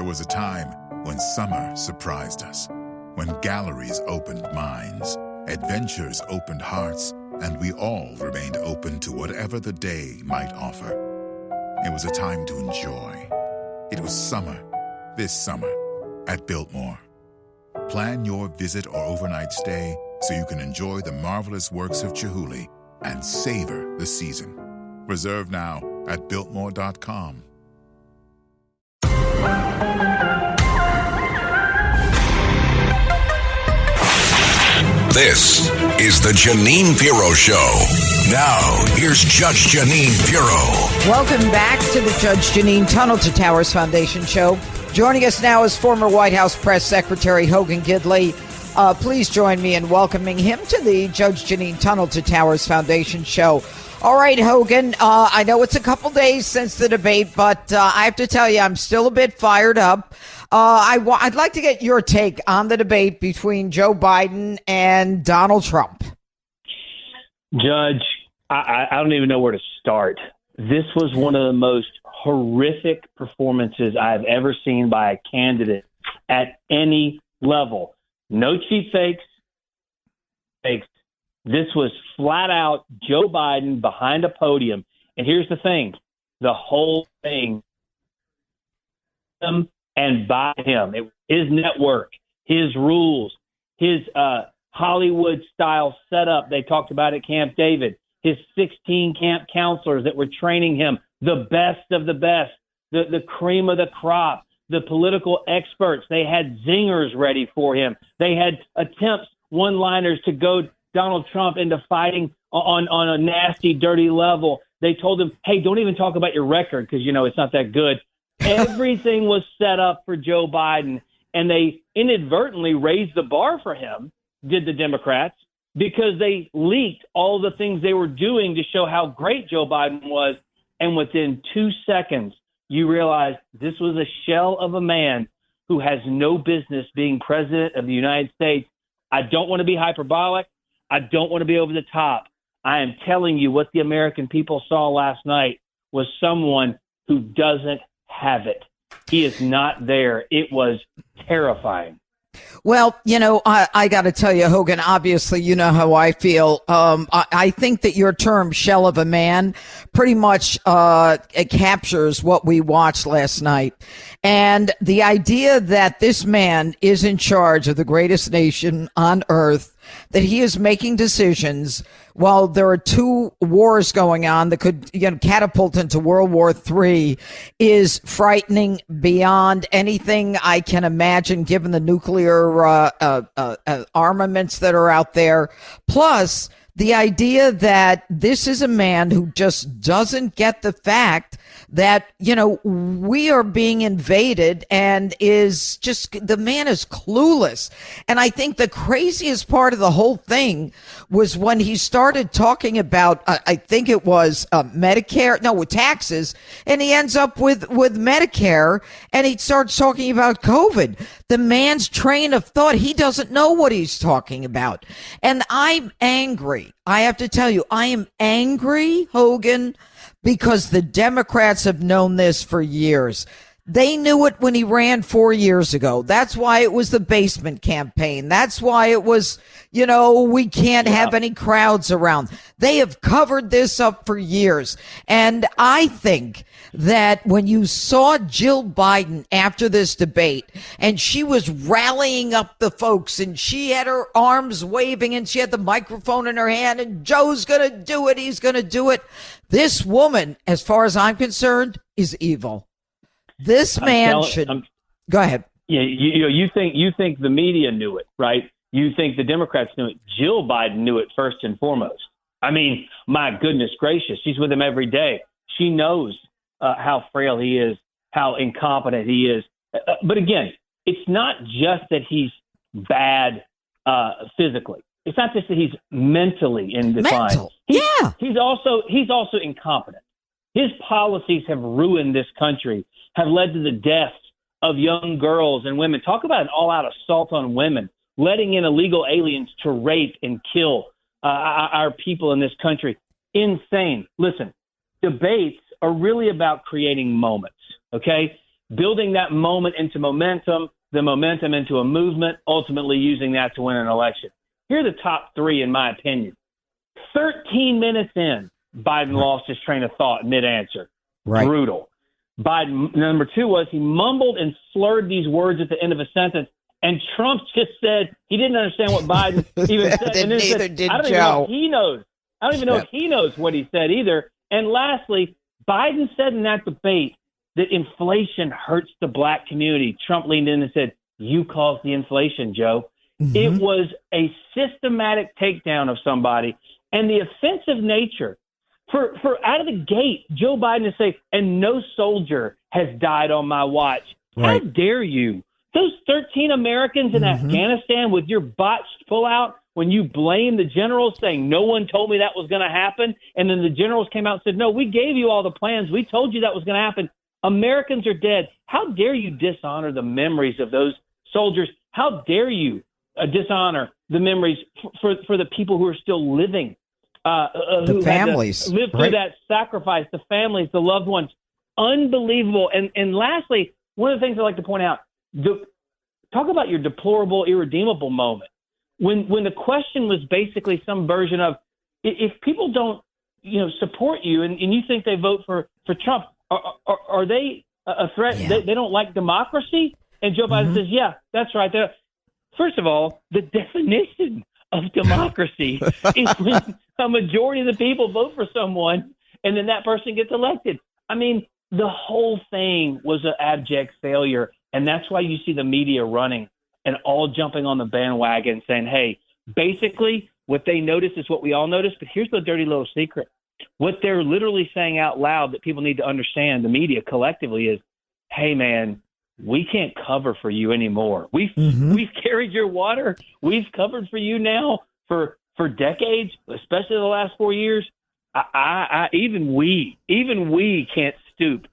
There was a time when summer surprised us, when galleries opened minds, adventures opened hearts, and we all remained open to whatever the day might offer. It was a time to enjoy. It was summer, this summer, at Biltmore. Plan your visit or overnight stay so you can enjoy the marvelous works of Chihuly and savor the season. Reserve now at Biltmore.com. This is the Jeanine Pirro Show. Now, here's Judge Jeanine Pirro. Welcome back to the Judge Jeanine Tunnel to Towers Foundation Show. Joining us now is former White House Press Secretary Hogan Gidley. Please join me in welcoming him to the Judge Jeanine Tunnel to Towers Foundation Show. All right, Hogan, I know it's a couple days since the debate, but I have to tell you, I'm still a bit fired up. I'd like to get your take on the debate between Joe Biden and Donald Trump. Judge, I don't even know where to start. This was one of the most horrific performances I've ever seen by a candidate at any level. No cheap fakes. This was flat out Joe Biden behind a podium. And here's the thing, the whole thing, him and by him, his network, his rules, his Hollywood-style setup they talked about at Camp David, his 16 camp counselors that were training him, the best of the best, the cream of the crop, the political experts. They had zingers ready for him. They had attempts, one-liners to go Donald Trump into fighting on a nasty, dirty level. They told him, hey, don't even talk about your record because, you know, it's not that good. Everything was set up for Joe Biden, and they inadvertently raised the bar for him, did the Democrats, because they leaked all the things they were doing to show how great Joe Biden was. And within 2 seconds, you realize this was a shell of a man who has no business being president of the United States. I don't want to be hyperbolic. I don't want to be over the top. I am telling you what the American people saw last night was someone who doesn't have it. He is not there. It was terrifying. Well, you know, I got to tell you, Hogan, obviously, you know how I feel. I think that your term shell of a man pretty much it captures what we watched last night. And the idea that this man is in charge of the greatest nation on earth, that he is making decisions while there are two wars going on that could, you know, catapult into World War III is frightening beyond anything I can imagine, given the nuclear armaments that are out there. Plus, the idea that this is a man who just doesn't get the fact that, you know, we are being invaded and is just, the man is clueless. And I think the craziest part of the whole thing was when he started talking about, I think it was Medicare, no, with taxes, and he ends up with Medicare, and he starts talking about COVID. The man's train of thought, he doesn't know what he's talking about. And I'm angry. I have to tell you, I am angry, Hogan, because the Democrats have known this for years. They knew it when he ran 4 years ago. That's why it was the basement campaign. That's why it was, you know, we can't have any crowds around. They have covered this up for years. And I think that when you saw Jill Biden after this debate and she was rallying up the folks and she had her arms waving and she had the microphone in her hand and Joe's going to do it. He's going to do it. This woman, as far as I'm concerned, is evil. This man should go ahead. Yeah, you think the media knew it, right? You think the Democrats knew it. Jill Biden knew it first and foremost. I mean, my goodness gracious, she's with him every day. She knows how frail he is, how incompetent he is. But again, it's not just that he's bad physically. It's not just that he's mentally in decline. He's also incompetent. His policies have ruined this country, have led to the deaths of young girls and women. Talk about an all-out assault on women, letting in illegal aliens to rape and kill our people in this country. Insane. Listen, debates are really about creating moments, okay? building that moment into momentum, the momentum into a movement, ultimately using that to win an election. Here are the top three, in my opinion. 13 minutes in, Biden lost his train of thought mid-answer. Right. Brutal. Biden, number two was he mumbled and slurred these words at the end of a sentence, and Trump just said he didn't understand what Biden even said. And then neither said, did I don't Joe. even know if he knows. I don't even know if he knows what he said either. And lastly, Biden said in that debate that inflation hurts the black community. Trump leaned in and said, "You caused the inflation, Joe." Mm-hmm. It was a systematic takedown of somebody, and the offensive nature for out of the gate, Joe Biden is saying, "And no soldier has died on my watch." Right. How dare you? Those 13 Americans in Afghanistan with your botched pullout, when you blame the generals saying no one told me that was going to happen, and then the generals came out and said, "No, we gave you all the plans. We told you that was going to happen." Americans are dead. How dare you dishonor the memories of those soldiers? How dare you dishonor the memories for the people who are still living, the who families had to live through that sacrifice, the families, the loved ones. Unbelievable. And lastly, one of the things I like to point out, talk about your deplorable, irredeemable moment. When the question was basically some version of, if people don't support you and you think they vote for Trump, are they a threat? Yeah. They don't like democracy? And Joe Biden says, yeah, that's right. First of all, the definition of democracy is when a majority of the people vote for someone and then that person gets elected. I mean, the whole thing was an abject failure. And that's why you see the media running and all jumping on the bandwagon saying, hey, basically what they notice is what we all notice. But here's the dirty little secret. What they're literally saying out loud that people need to understand, the media collectively, is, hey, man, we can't cover for you anymore. We've carried your water. We've covered for you now for decades, especially the last 4 years. Even we can't stoop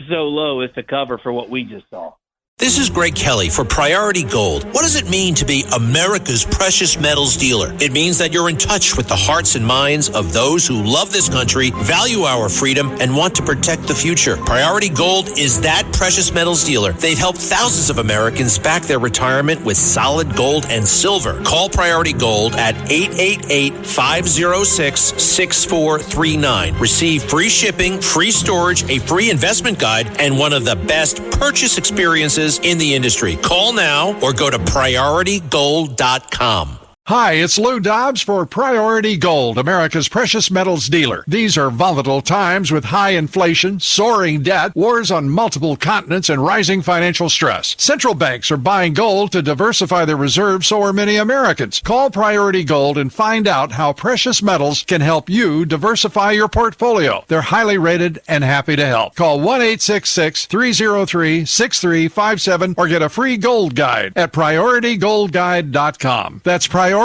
so low as to cover for what we just saw. This is Greg Kelly for Priority Gold. What does it mean to be America's precious metals dealer? It means that you're in touch with the hearts and minds of those who love this country, value our freedom, and want to protect the future. Priority Gold is that precious metals dealer. They've helped thousands of Americans back their retirement with solid gold and silver. Call Priority Gold at 888-506-6439. Receive free shipping, free storage, a free investment guide, and one of the best purchase experiences in the industry. Call now or go to PriorityGold.com. Hi, it's Lou Dobbs for Priority Gold, America's precious metals dealer. These are volatile times with high inflation, soaring debt, wars on multiple continents, and rising financial stress. Central banks are buying gold to diversify their reserves, so are many Americans. Call Priority Gold and find out how precious metals can help you diversify your portfolio. They're highly rated and happy to help. Call 1-866-303-6357 or get a free gold guide at PriorityGoldGuide.com. That's PriorityGoldGuide.com.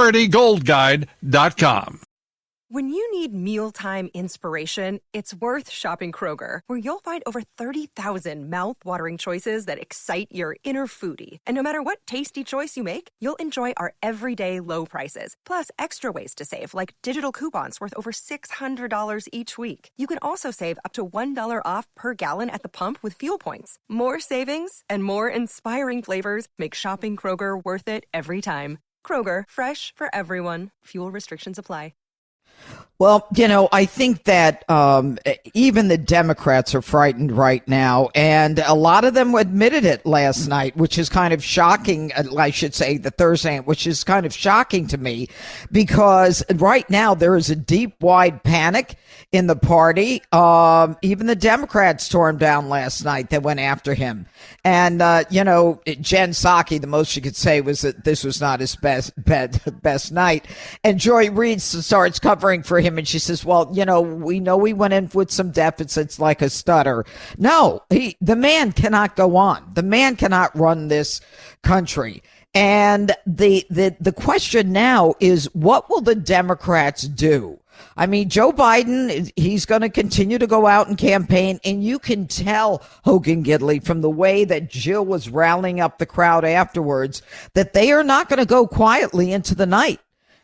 When you need mealtime inspiration, it's worth shopping Kroger, where you'll find over 30,000 mouth-watering choices that excite your inner foodie. And no matter what tasty choice you make, you'll enjoy our everyday low prices, plus extra ways to save, like digital coupons worth over $600 each week. You can also save up to $1 off per gallon at the pump with fuel points. More savings and more inspiring flavors make shopping Kroger worth it every time. Kroger, fresh for everyone. Fuel restrictions apply. Well, I think that even the Democrats are frightened right now, and a lot of them admitted it last night, which is kind of shocking. I should say the Thursday, which is kind of shocking to me, because right now there is a deep, wide panic in the party. Even the Democrats tore him down last night. They went after him. And, Jen Psaki, the most she could say was that this was not his best night. And Joy Reid starts covering for him, and she says, well, we know we went in with some deficits like a stutter. No, the man cannot go on. The man cannot run this country. And the question now is, what will the Democrats do? I mean, Joe Biden, he's going to continue to go out and campaign, and you can tell, Hogan Gidley, from the way that Jill was rallying up the crowd afterwards, that they are not going to go quietly into the night.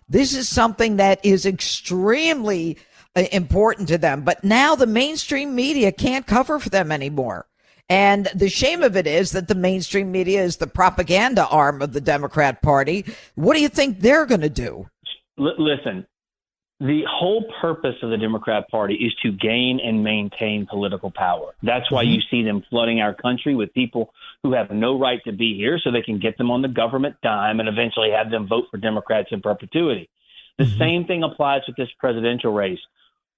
This is something that is extremely important to them. But now the mainstream media can't cover for them anymore. And the shame of it is that the mainstream media is the propaganda arm of the Democrat Party. What do you think they're going to do? Listen, the whole purpose of the Democrat Party is to gain and maintain political power. That's why you see them flooding our country with people who have no right to be here so they can get them on the government dime and eventually have them vote for Democrats in perpetuity. The same thing applies with this presidential race.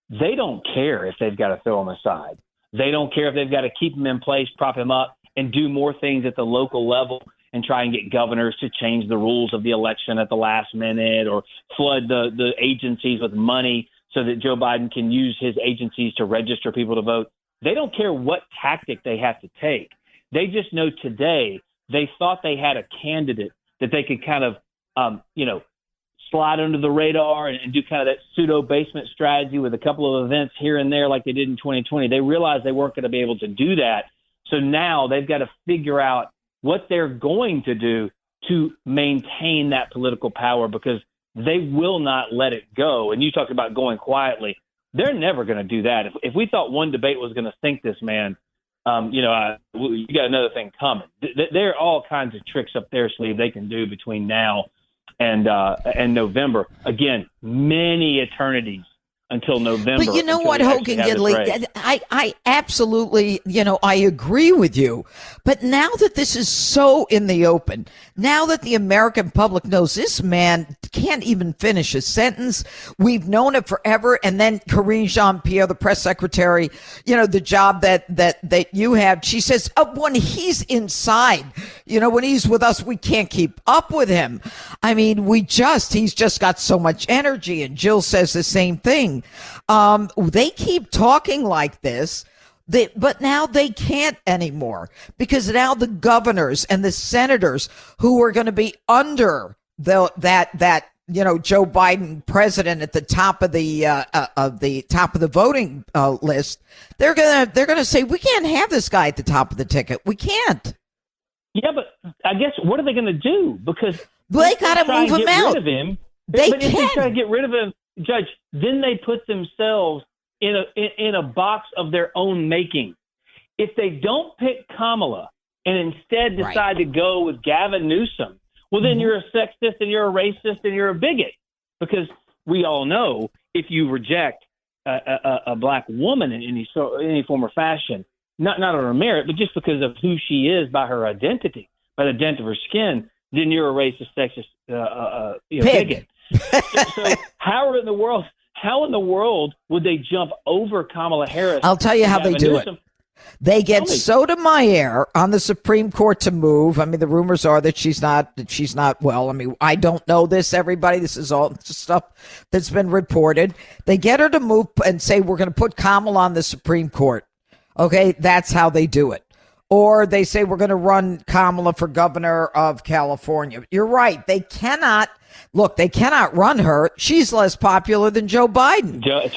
They don't care if they've got to throw him aside. They don't care if they've got to keep him in place, prop him up, and do more things at the local level and try and get governors to change the rules of the election at the last minute or flood the agencies with money so that Joe Biden can use his agencies to register people to vote. They don't care what tactic they have to take. They just know today they thought they had a candidate that they could kind of, slide under the radar and do kind of that pseudo basement strategy with a couple of events here and there like they did in 2020. They realized they weren't going to be able to do that. So now they've got to figure out what they're going to do to maintain that political power because they will not let it go. And you talked about going quietly. They're never going to do that. If we thought one debate was going to sink this man, you got another thing coming. There are all kinds of tricks up their sleeve they can do between now and November. Again, many eternities until November. But you know what, Hogan Gidley, I absolutely, I agree with you. But now that this is so in the open, now that the American public knows this man can't even finish a sentence, we've known it forever. And then Karine Jean-Pierre, the press secretary, the job that you have, she says, when he's inside, when he's with us, we can't keep up with him. I mean, he's just got so much energy. And Jill says the same thing. They keep talking like this, but now they can't anymore because now the governors and the senators who are going to be under that Joe Biden president at the top of the voting list, they're gonna say we can't have this guy at the top of the ticket. We can't. Yeah, but I guess what are they going to do? Because they got to move him out. They can. If they try to get rid of him, Judge, then they put themselves in a box of their own making. If they don't pick Kamala and instead decide to go with Gavin Newsom, well, then you're a sexist and you're a racist and you're a bigot. Because we all know if you reject a black woman in any form or fashion, not on her merit, but just because of who she is by her identity, by the dent of her skin, then you're a racist, sexist, bigot. So how in the world would they jump over Kamala Harris? I'll tell you how they do it. They get Sotomayor on the Supreme Court to move. I mean, the rumors are that she's not well. I mean, I don't know this, everybody. This is all stuff that's been reported. They get her to move and say, we're going to put Kamala on the Supreme Court. Okay, that's how they do it. Or they say, we're going to run Kamala for governor of California. You're right. They cannot run her. She's less popular than Joe Biden. That's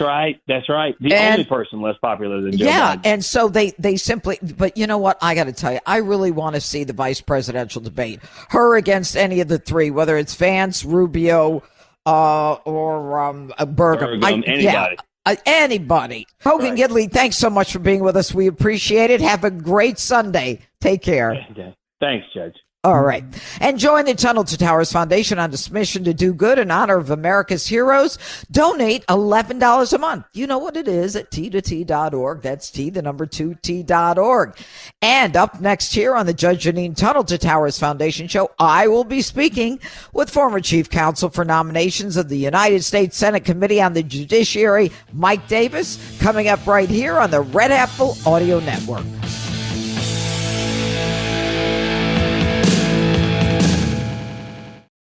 right. The only person less popular than Joe Biden. Yeah, and so they simply, but you know what? I got to tell you, I really want to see the vice presidential debate. Her against any of the three, whether it's Vance, Rubio, or Burgum. Anybody. Yeah. Anybody. Hogan Gidley, thanks so much for being with us. We appreciate it. Have a great Sunday. Take care. Thanks, Judge. All right. And join the Tunnel to Towers Foundation on this mission to do good in honor of America's heroes. Donate $11 a month. You know what it is at T2T.org. That's T2T.org. And up next here on the Judge Jeanine Tunnel to Towers Foundation show, I will be speaking with former Chief Counsel for Nominations of the United States Senate Committee on the Judiciary, Mike Davis, coming up right here on the Red Apple Audio Network.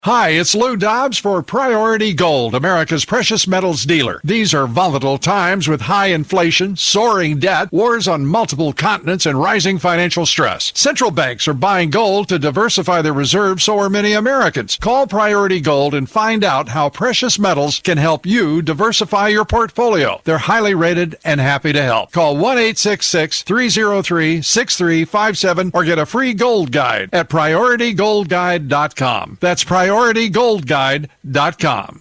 Hi, it's Lou Dobbs for Priority Gold, America's precious metals dealer. These are volatile times with high inflation, soaring debt, wars on multiple continents, and rising financial stress. Central banks are buying gold to diversify their reserves, so are many Americans. Call Priority Gold and find out how precious metals can help you diversify your portfolio. They're highly rated and happy to help. Call 1-866-303-6357 or get a free gold guide at PriorityGoldGuide.com. That's PriorityGoldGuide.com.